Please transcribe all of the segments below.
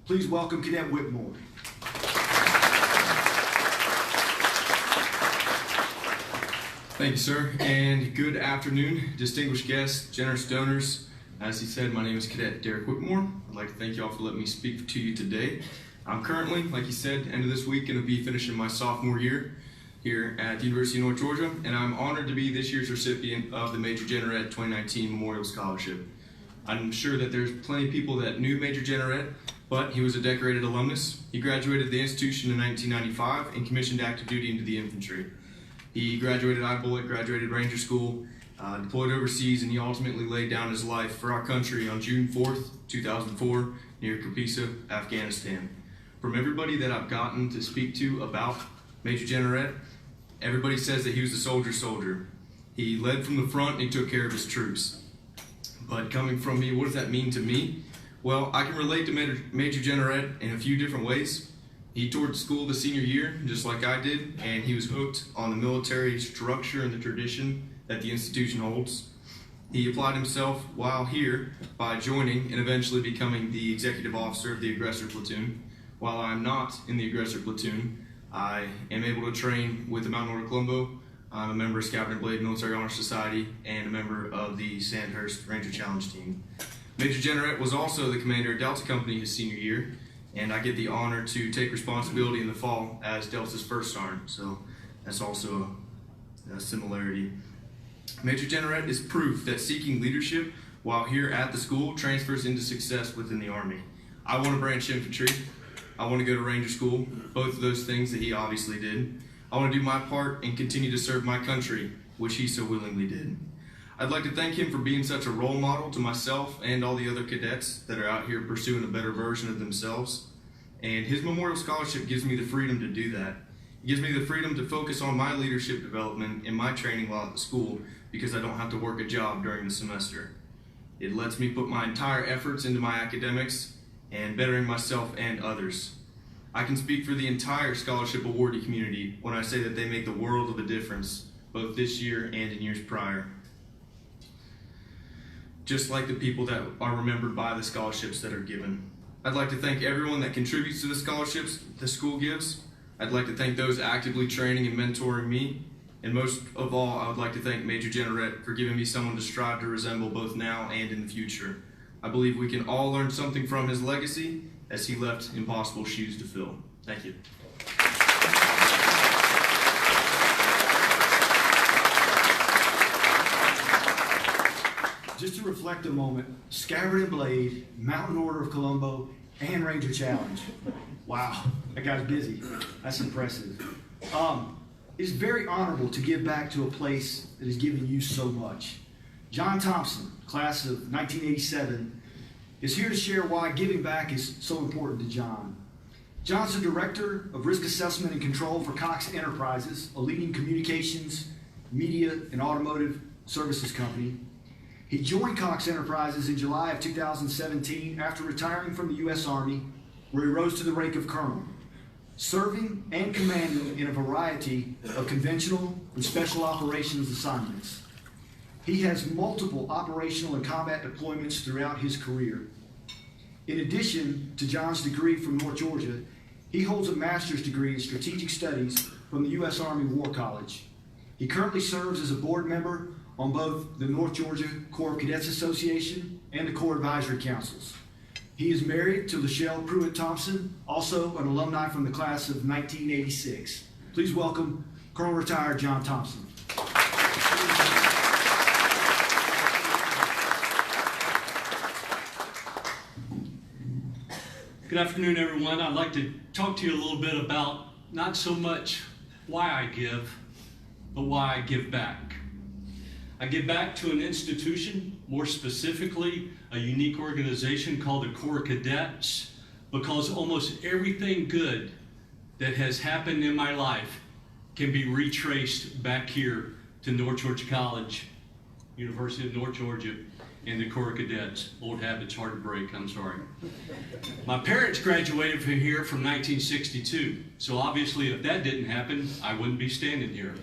Please welcome Cadet Whitmore. Thank you, sir, and good afternoon, distinguished guests, generous donors. As he said, my name is Cadet Derek Whitmore. I'd like to thank you all for letting me speak to you today. I'm currently, like he said, end of this week going to be finishing my sophomore year here at the University of North Georgia, and I'm honored to be this year's recipient of the Major Generette 2019 Memorial Scholarship. I'm sure that there's plenty of people that knew Major Generette, but he was a decorated alumnus. He graduated the institution in 1995 and commissioned active duty into the infantry. He graduated I-Bullet, graduated Ranger School, deployed overseas, and he ultimately laid down his life for our country on June 4th, 2004, near Kapisa, Afghanistan. From everybody that I've gotten to speak to about Major Generette, everybody says that he was a soldier. He led from the front and he took care of his troops. But coming from me, what does that mean to me? Well, I can relate to Major Generette in a few different ways. He toured school the senior year, just like I did, and he was hooked on the military structure and the tradition that the institution holds. He applied himself while here by joining and eventually becoming the executive officer of the aggressor platoon. While I'm not in the aggressor platoon, I am able to train with the Mountain Order Colombo. I'm a member of Scout and Blade Military Honor Society and a member of the Sandhurst Ranger Challenge team. Major Generette was also the commander of Delta Company his senior year, and I get the honor to take responsibility in the fall as Delta's first sergeant, so that's also a similarity. Major Generette is proof that seeking leadership while here at the school transfers into success within the Army. I want to branch infantry. I want to go to Ranger School, both of those things that he obviously did. I want to do my part and continue to serve my country, which he so willingly did. I'd like to thank him for being such a role model to myself and all the other cadets that are out here pursuing a better version of themselves. And his Memorial Scholarship gives me the freedom to do that. It gives me the freedom to focus on my leadership development and my training while at the school because I don't have to work a job during the semester. It lets me put my entire efforts into my academics and bettering myself and others. I can speak for the entire scholarship awardee community when I say that they make the world of a difference, both this year and in years prior. Just like the people that are remembered by the scholarships that are given. I'd like to thank everyone that contributes to the scholarships the school gives. I'd like to thank those actively training and mentoring me. And most of all, I would like to thank Major Generette for giving me someone to strive to resemble both now and in the future. I believe we can all learn something from his legacy as he left impossible shoes to fill. Thank you. Just to reflect a moment, Scabbard and Blade, Mountain Order of Colombo, and Ranger Challenge. Wow, that guy's busy. That's impressive. It's very honorable to give back to a place that has given you so much. John Thompson, class of 1987, is here to share why giving back is so important to John. John's the Director of Risk Assessment and Control for Cox Enterprises, a leading communications, media, and automotive services company. He joined Cox Enterprises in July of 2017 after retiring from the U.S. Army, where he rose to the rank of colonel, serving and commanding in a variety of conventional and special operations assignments. He has multiple operational and combat deployments throughout his career. In addition to John's degree from North Georgia, he holds a master's degree in strategic studies from the U.S. Army War College. He currently serves as a board member on both the North Georgia Corps of Cadets Association and the Corps Advisory Councils. He is married to Lachelle Pruitt Thompson, also an alumni from the class of 1986. Please welcome Colonel Retired John Thompson. Good afternoon, everyone. I'd like to talk to you a little bit about not so much why I give, but why I give back. I give back to an institution, more specifically, a unique organization called the Corps of Cadets, because almost everything good that has happened in my life can be retraced back here to North Georgia College, University of North Georgia, and the Corps of Cadets. Old habits hard to break, I'm sorry. My parents graduated from here from 1962, so obviously if that didn't happen, I wouldn't be standing here.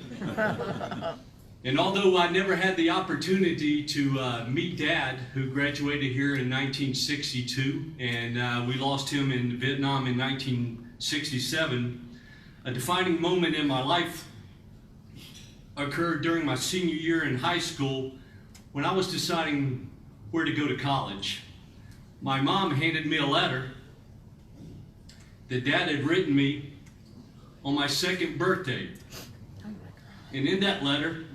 And although I never had the opportunity to meet Dad, who graduated here in 1962, and we lost him in Vietnam in 1967, a defining moment in my life occurred during my senior year in high school when I was deciding where to go to college. My mom handed me a letter that Dad had written me on my 2nd birthday. And in that letter,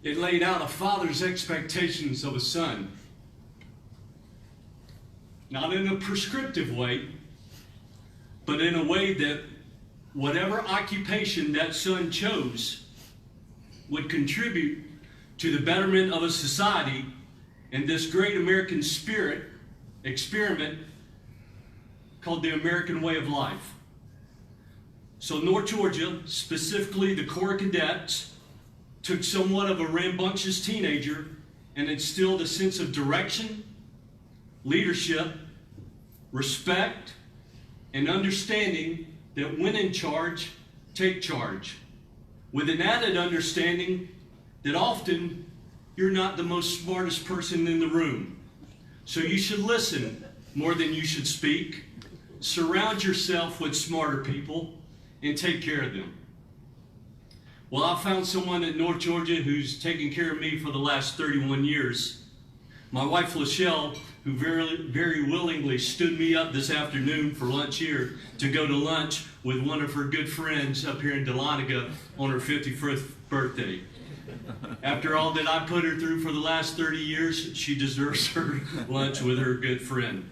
it laid out a father's expectations of a son. Not in a prescriptive way, but in a way that whatever occupation that son chose would contribute to the betterment of a society and this great American spirit experiment called the American way of life. So North Georgia, specifically the Corps of Cadets, took somewhat of a rambunctious teenager and instilled a sense of direction, leadership, respect, and understanding that when in charge, take charge, with an added understanding that often you're not the most smartest person in the room. So you should listen more than you should speak, surround yourself with smarter people, and take care of them. Well, I found someone at North Georgia who's taken care of me for the last 31 years. My wife, Lachelle, who very willingly stood me up this afternoon for lunch here to go to lunch with one of her good friends up here in Dahlonega on her 51st birthday. After all that I put her through for the last 30 years, she deserves her lunch with her good friend.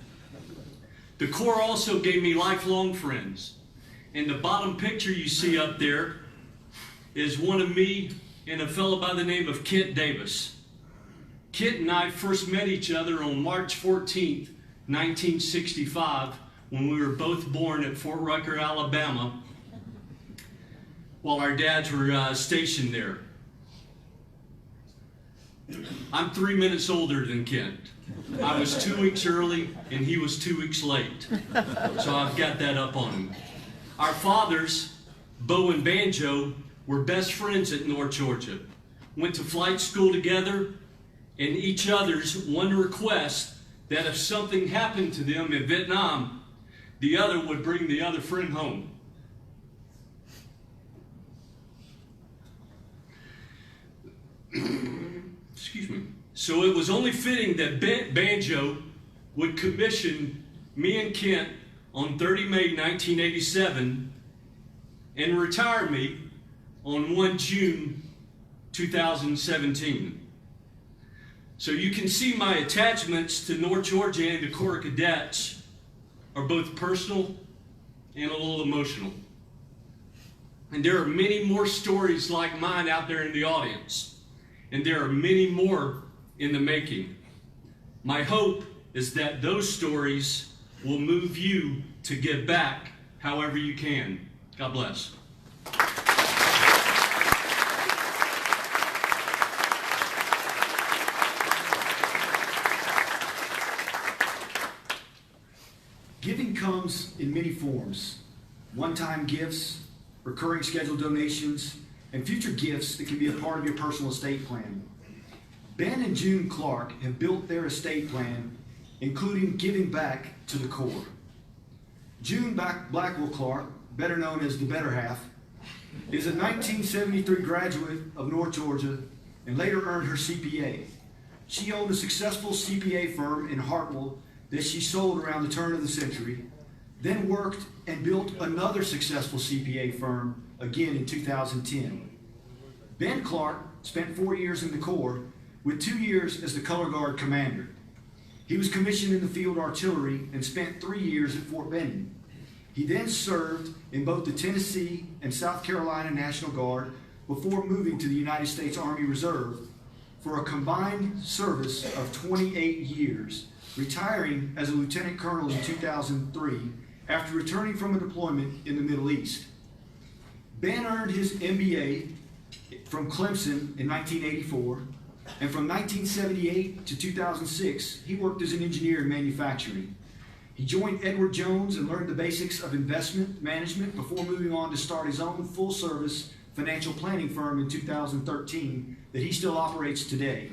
The Corps also gave me lifelong friends. And the bottom picture you see up there is one of me and a fellow by the name of Kent Davis. Kent and I first met each other on March 14th, 1965, when we were both born at Fort Rucker, Alabama, while our dads were stationed there. I'm 3 minutes older than Kent. I was 2 weeks early and he was 2 weeks late. So I've got that up on him. Our fathers, Bo and Banjo, were best friends at North Georgia. Went to flight school together, and each other's one request that if something happened to them in Vietnam, the other would bring the other friend home. Excuse me. So it was only fitting that Banjo would commission me and Kent on 30 May 1987 and retire me on 1 June 2017. So you can see my attachments to North Georgia and the Corps of Cadets are both personal and a little emotional. And there are many more stories like mine out there in the audience. And there are many more in the making. My hope is that those stories will move you to give back however you can. God bless. Giving comes in many forms: one-time gifts, recurring scheduled donations, and future gifts that can be a part of your personal estate plan. Ben and June Clark have built their estate plan, including giving back to the Corps. June Blackwell Clark, better known as the Better Half, is a 1973 graduate of North Georgia and later earned her CPA. She owned a successful CPA firm in Hartwell that she sold around the turn of the century, then worked and built another successful CPA firm again in 2010. Ben Clark spent 4 years in the Corps, with 2 years as the Color Guard commander. He was commissioned in the Field Artillery and spent 3 years at Fort Benning. He then served in both the Tennessee and South Carolina National Guard before moving to the United States Army Reserve for a combined service of 28 years, retiring as a lieutenant colonel in 2003 after returning from a deployment in the Middle East. Ben earned his MBA from Clemson in 1984, and from 1978 to 2006, he worked as an engineer in manufacturing. He joined Edward Jones and learned the basics of investment management before moving on to start his own full-service financial planning firm in 2013 that he still operates today.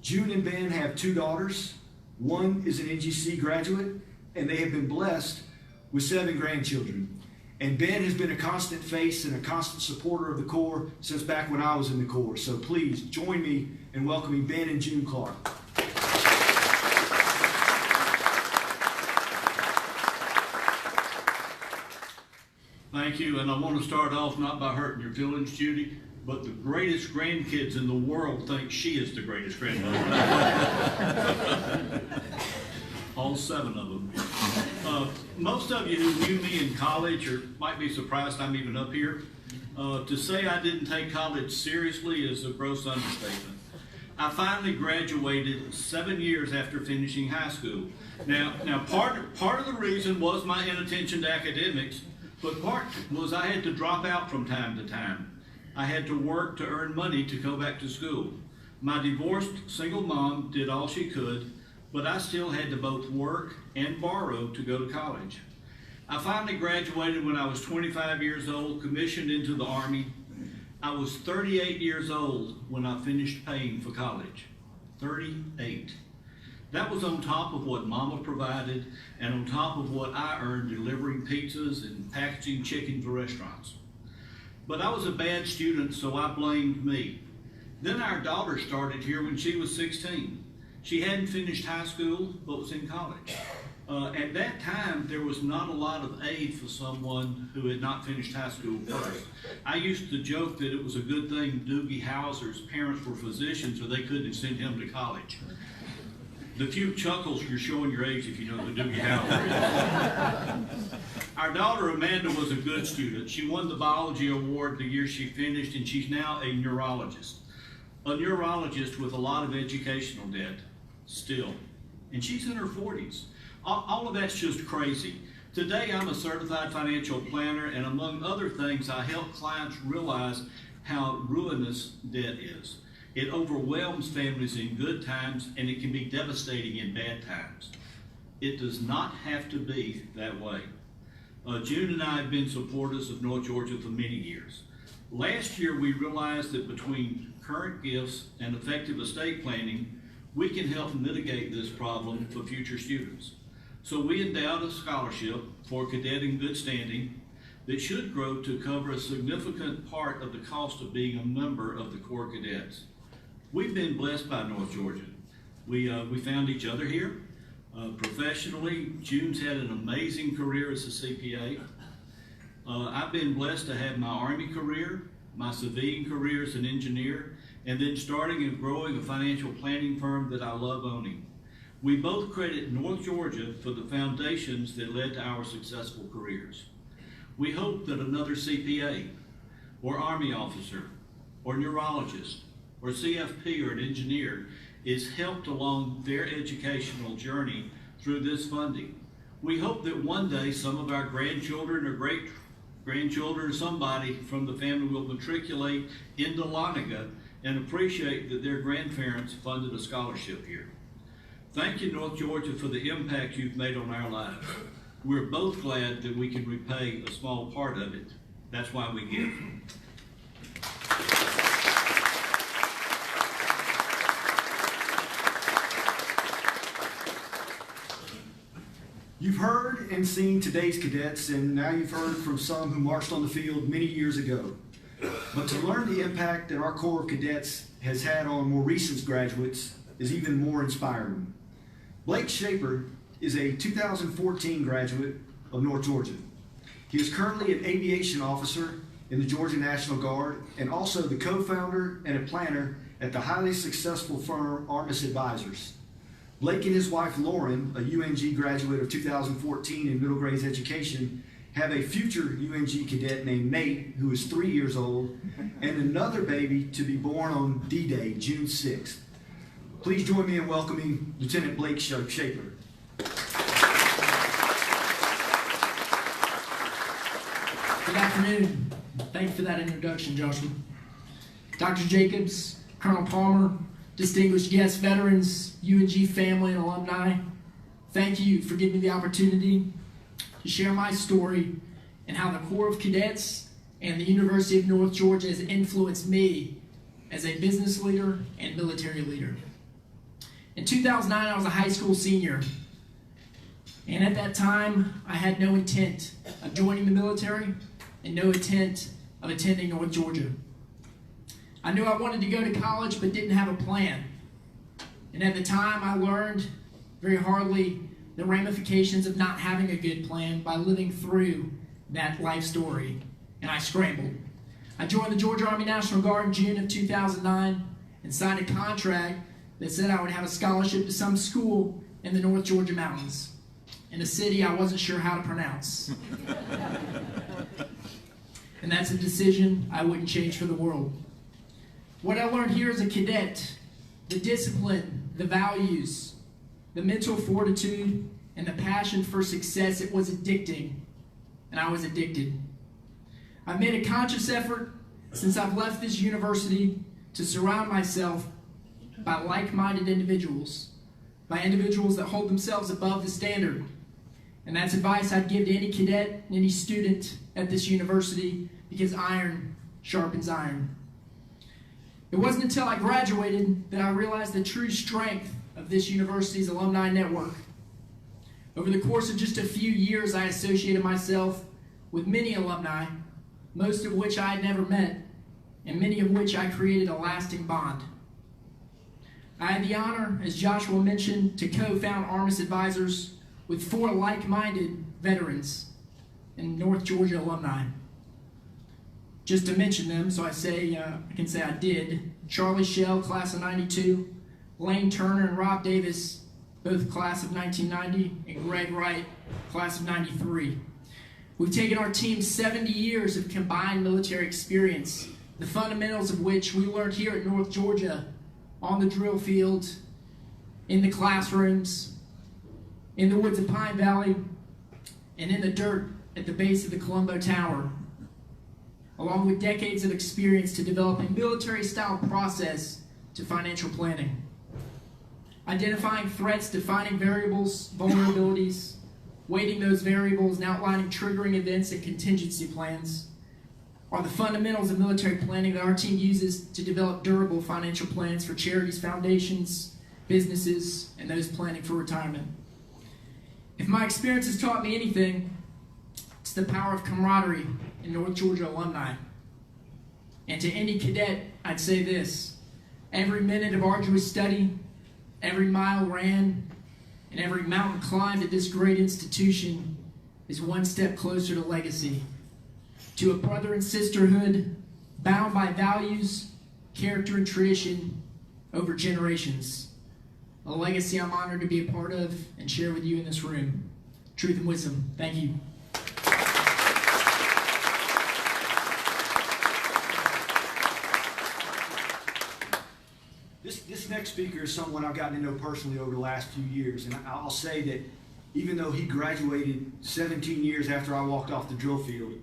June and Ben have 2 daughters. One is an NGC graduate, and they have been blessed with 7 grandchildren. And Ben has been a constant face and a constant supporter of the Corps since back when I was in the Corps. So please join me in welcoming Ben and June Clark. Thank you, and I want to start off not by hurting your feelings, Judy, but the greatest grandkids in the world think she is the greatest grandmother. All 7 of them. Most of you who knew me in college or might be surprised I'm even up here. To say I didn't take college seriously is a gross understatement. I finally graduated 7 years after finishing high school. Now part of the reason was my inattention to academics, but part was I had to drop out from time to time. I had to work to earn money to go back to school. My divorced single mom did all she could, but I still had to both work and borrow to go to college. I finally graduated when I was 25 years old, commissioned into the Army. I was 38 years old when I finished paying for college. 38. That was on top of what Mama provided and on top of what I earned delivering pizzas and packaging chicken for restaurants. But I was a bad student, so I blamed me. Then our daughter started here when she was 16. She hadn't finished high school, but was in college. At that time, there was not a lot of aid for someone who had not finished high school first. I used to joke that it was a good thing Doogie Howser's parents were physicians or they couldn't have sent him to college. The few chuckles, you're showing your age if you know who Doogie Howser is. Our daughter Amanda was a good student. She won the biology award the year she finished, and she's now a neurologist. A neurologist with a lot of educational debt, still. And she's in her 40s. All of that's just crazy. Today I'm a certified financial planner, and among other things, I help clients realize how ruinous debt is. It overwhelms families in good times, and it can be devastating in bad times. It does not have to be that way. June and I have been supporters of North Georgia for many years. Last year, we realized that between current gifts and effective estate planning, we can help mitigate this problem for future students. So we endowed a scholarship for cadet in good standing that should grow to cover a significant part of the cost of being a member of the Corps Cadets. We've been blessed by North Georgia. We found each other here. Professionally, June's had an amazing career as a CPA. I've been blessed to have my Army career, my civilian career as an engineer, and then starting and growing a financial planning firm that I love owning. We both credit North Georgia for the foundations that led to our successful careers. We hope that another CPA, or Army officer, or neurologist, or CFP, or an engineer is helped along their educational journey through this funding. We hope that one day some of our grandchildren or great-grandchildren or somebody from the family will matriculate into Lonica and appreciate that their grandparents funded a scholarship here. Thank you, North Georgia, for the impact you've made on our lives. We're both glad that we can repay a small part of it. That's why we give. You've heard and seen today's cadets, and now you've heard from some who marched on the field many years ago. But to learn the impact that our Corps of Cadets has had on more recent graduates is even more inspiring. Blake Shaper is a 2014 graduate of North Georgia. He is currently an aviation officer in the Georgia National Guard and also the co-founder and a planner at the highly successful firm Armis Advisors. Blake and his wife Lauren, a UNG graduate of 2014 in middle grades education, have a future UNG cadet named Nate, who is 3 years old, and another baby to be born on D-Day, June 6th. Please join me in welcoming Lieutenant Blake Shaper. Good afternoon. Thank you for that introduction, Joshua. Dr. Jacobs, Colonel Palmer, distinguished guests, veterans, UNG family and alumni, thank you for giving me the opportunity to share my story and how the Corps of Cadets and the University of North Georgia has influenced me as a business leader and military leader. In 2009, I was a high school senior, and at that time, I had no intent of joining the military and no intent of attending North Georgia. I knew I wanted to go to college but didn't have a plan. And at the time, I learned very hardly the ramifications of not having a good plan by living through that life story, and I scrambled. I joined the Georgia Army National Guard in June of 2009 and signed a contract that said I would have a scholarship to some school in the North Georgia mountains, in a city I wasn't sure how to pronounce. And that's a decision I wouldn't change for the world. What I learned here as a cadet, the discipline, the values, the mental fortitude, and the passion for success, it was addicting, and I was addicted. I've made a conscious effort since I've left this university to surround myself by like-minded individuals, by individuals that hold themselves above the standard. And that's advice I'd give to any cadet and any student at this university, because iron sharpens iron. It wasn't until I graduated that I realized the true strength of this university's alumni network. Over the course of just a few years, I associated myself with many alumni, most of which I had never met, and many of which I created a lasting bond. I had the honor, as Joshua mentioned, to co-found Armis Advisors with 4 like-minded veterans and North Georgia alumni. Just to mention them, so I can say I did. Charlie Shell, class of 92, Lane Turner and Rob Davis, both class of 1990, and Greg Wright, class of 93. We've taken our team's 70 years of combined military experience, the fundamentals of which we learned here at North Georgia, on the drill field, in the classrooms, in the woods of Pine Valley, and in the dirt at the base of the Colombo Tower, along with decades of experience to develop a military-style process to financial planning. Identifying threats, defining variables, vulnerabilities, weighting those variables, and outlining triggering events and contingency plans are the fundamentals of military planning that our team uses to develop durable financial plans for charities, foundations, businesses, and those planning for retirement. If my experience has taught me anything, it's the power of camaraderie in North Georgia alumni. And to any cadet, I'd say this: every minute of arduous study, every mile ran, and every mountain climbed at this great institution is one step closer to legacy, to a brother and sisterhood bound by values, character, and tradition over generations. A legacy I'm honored to be a part of and share with you in this room. Truth and wisdom. Thank you. This next speaker is someone I've gotten to know personally over the last few years, and I'll say that even though he graduated 17 years after I walked off the drill field,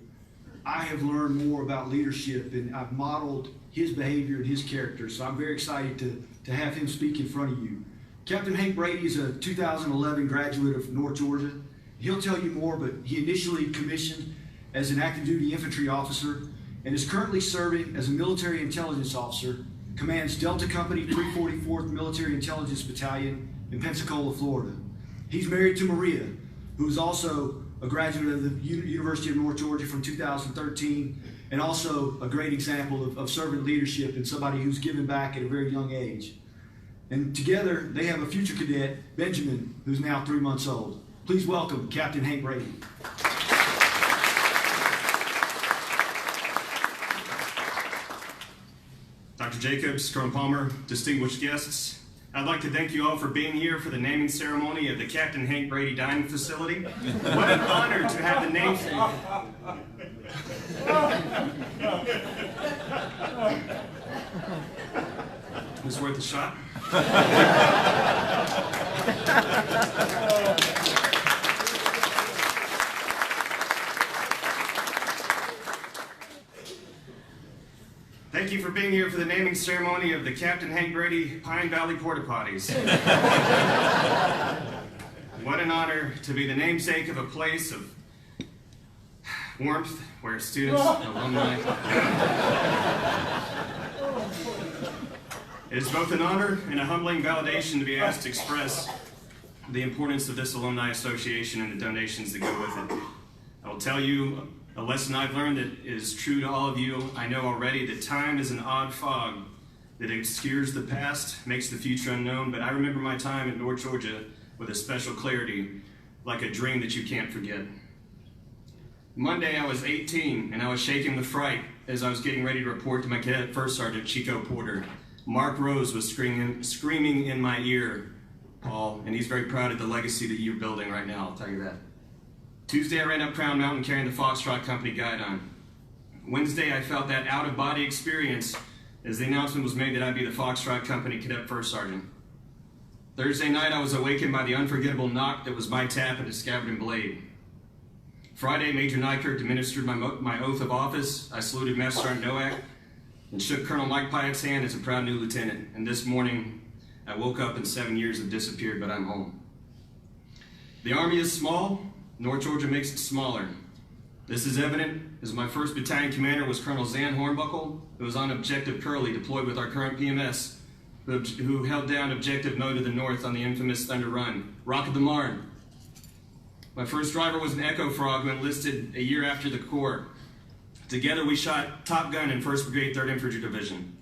I have learned more about leadership, and I've modeled his behavior and his character, so I'm very excited to have him speak in front of you. Captain Hank Brady is a 2011 graduate of North Georgia. He'll tell you more, but he initially commissioned as an active duty infantry officer and is currently serving as a military intelligence officer, commands Delta Company 344th Military Intelligence Battalion in Pensacola, Florida. He's married to Maria, who is also a graduate of the University of North Georgia from 2013, and also a great example of servant leadership and somebody who's given back at a very young age. And together, they have a future cadet, Benjamin, who's now 3 months old. Please welcome Captain Hank Brady. Dr. Jacobs, Colonel Palmer, distinguished guests, I'd like to thank you all for being here for the naming ceremony of the Captain Hank Brady Dining Facility. What an honor to have the name. Was worth a shot? Thank you for being here for the naming ceremony of the Captain Hank Brady Pine Valley Porta Potties. What an honor to be the namesake of a place of warmth where students and alumni. It is both an honor and a humbling validation to be asked to express the importance of this alumni association and the donations that go with it. I will tell you a lesson I've learned that is true to all of you. I know already that time is an odd fog that obscures the past, makes the future unknown, but I remember my time in North Georgia with a special clarity, like a dream that you can't forget. Monday I was 18 and I was shaking with fright as I was getting ready to report to my cadet First Sergeant Chico Porter. Mark Rose was screaming in my ear, Paul, and he's very proud of the legacy that you're building right now, I'll tell you that. Tuesday I ran up Crown Mountain carrying the Foxtrot Company guide on. Wednesday I felt that out-of-body experience as the announcement was made that I'd be the Foxtrot Company Cadet First Sergeant. Thursday night I was awakened by the unforgettable knock that was my tap at a scabbard and blade. Friday, Major Nykirk administered my oath of office. I saluted Master Sergeant Nowak and shook Colonel Mike Pyatt's hand as a proud new lieutenant. And this morning, I woke up and 7 years have disappeared, but I'm home. The Army is small. North Georgia makes it smaller. This is evident as my 1st Battalion commander was Colonel Zan Hornbuckle, who was on Objective Curly, deployed with our current PMS, who held down Objective Mo to the north on the infamous Thunder Run. Rock of the Marne. My first driver was an Echo Frog who enlisted a year after the Corps. Together we shot Top Gun in 1st Brigade, 3rd Infantry Division.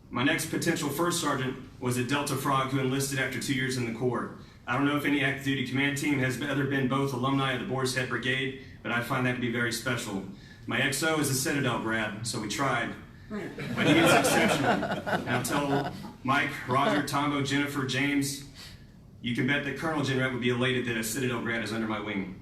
My next potential First Sergeant was a Delta Frog who enlisted after 2 years in the Corps. I don't know if any active duty command team has ever been both alumni of the Boar's Head Brigade, but I find that to be very special. My XO is a Citadel grad, so we tried. But he is exceptional. And I'll tell Mike, Roger, Tombo, Jennifer, James, you can bet that Colonel Jenrette would be elated that a Citadel grad is under my wing.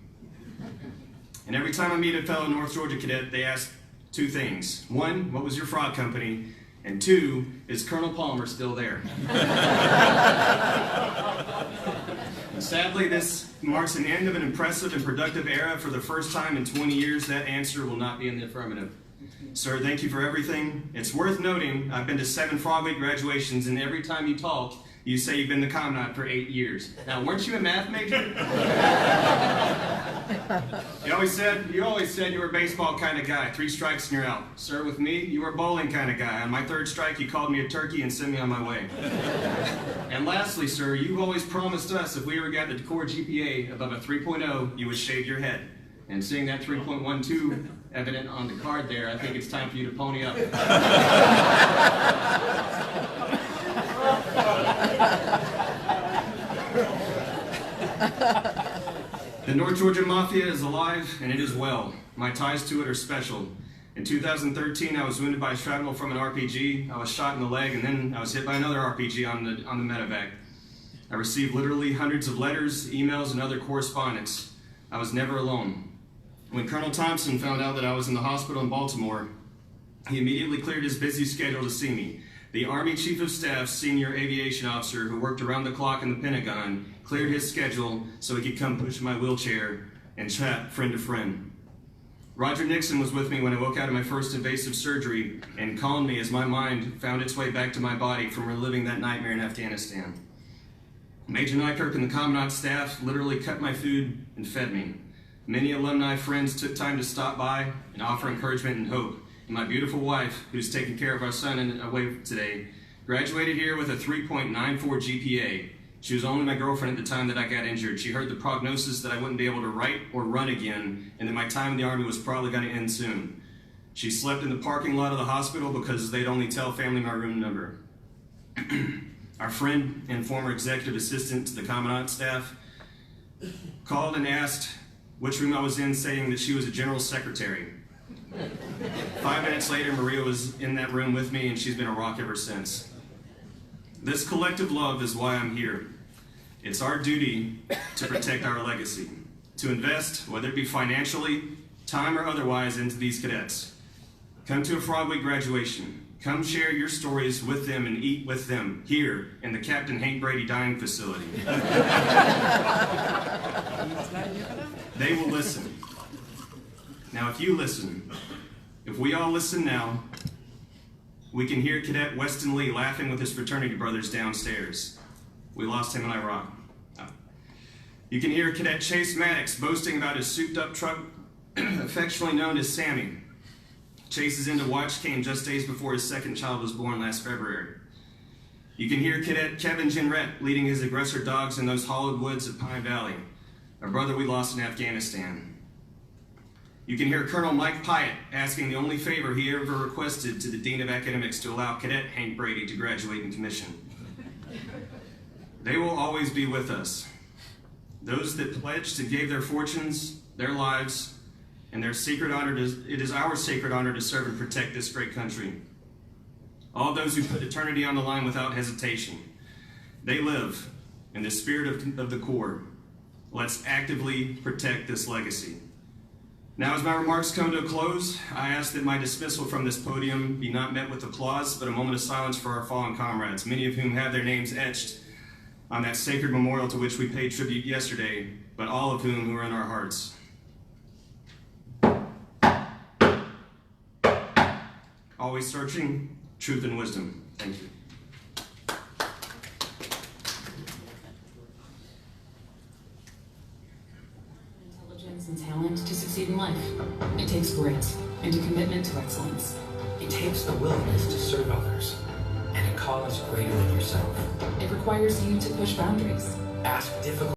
And every time I meet a fellow North Georgia cadet, they ask 2 things. 1, what was your frog company? And 2, is Colonel Palmer still there? Sadly, this marks an end of an impressive and productive era. For the first time in 20 years, that answer will not be in the affirmative. Sir, thank you for everything. It's worth noting, I've been to 7 Frog Week graduations, and every time you talk, you say you've been the Commandant for 8 years. Now, weren't you a math major? You always said you were a baseball kind of guy. 3 strikes and you're out. Sir, with me, you were a bowling kind of guy. On my 3rd strike, you called me a turkey and sent me on my way. And lastly, sir, you've always promised us if we ever got the Corps GPA above a 3.0, you would shave your head. And seeing that 3.12 evident on the card there, I think it's time for you to pony up. The North Georgia Mafia is alive, and it is well. My ties to it are special. In 2013, I was wounded by a shrapnel from an RPG. I was shot in the leg, and then I was hit by another RPG on the medevac. I received literally hundreds of letters, emails, and other correspondence. I was never alone. When Colonel Thompson found out that I was in the hospital in Baltimore, he immediately cleared his busy schedule to see me. The Army Chief of Staff, senior aviation officer who worked around the clock in the Pentagon, cleared his schedule so he could come push my wheelchair and chat friend to friend. Roger Nixon was with me when I woke out of my first invasive surgery and calmed me as my mind found its way back to my body from reliving that nightmare in Afghanistan. Major Nykirk and the Commandant staff literally cut my food and fed me. Many alumni friends took time to stop by and offer encouragement and hope. And my beautiful wife, who's taking care of our son away today, graduated here with a 3.94 GPA. She was only my girlfriend at the time that I got injured. She heard the prognosis that I wouldn't be able to write or run again, and that my time in the Army was probably going to end soon. She slept in the parking lot of the hospital because they'd only tell family my room number. Our friend and former executive assistant to the Commandant staff called and asked which room I was in, saying that she was a general secretary. 5 minutes later, Maria was in that room with me, and she's been a rock ever since. This collective love is why I'm here. It's our duty to protect our legacy, to invest, whether it be financially, time, or otherwise, into these cadets. Come to a Frog Week graduation. Come share your stories with them and eat with them here in the Captain Hank Brady Dining Facility. They will listen. Now, if you listen, if we all listen now, we can hear Cadet Weston Lee laughing with his fraternity brothers downstairs. We lost him in Iraq. You can hear Cadet Chase Maddox boasting about his souped-up truck, affectionately known as Sammy. Chase's end of watch came just days before his second child was born last February. You can hear Cadet Kevin Jenrette leading his aggressor dogs in those hollowed woods of Pine Valley, a brother we lost in Afghanistan. You can hear Colonel Mike Pyatt asking the only favor he ever requested to the Dean of Academics to allow Cadet Hank Brady to graduate in commission. They will always be with us. Those that pledged and gave their fortunes, their lives, and their sacred honor, it is our sacred honor to serve and protect this great country. All those who put eternity on the line without hesitation. They live in the spirit of the Corps. Let's actively protect this legacy. Now, as my remarks come to a close, I ask that my dismissal from this podium be not met with applause, but a moment of silence for our fallen comrades, many of whom have their names etched on that sacred memorial to which we paid tribute yesterday, but all of whom are in our hearts. Always searching truth and wisdom. Thank you. Intelligence and talent to succeed in life. It takes grit and a commitment to excellence. It takes the willingness to serve others and a cause greater than yourself. It requires you to push boundaries. Ask difficult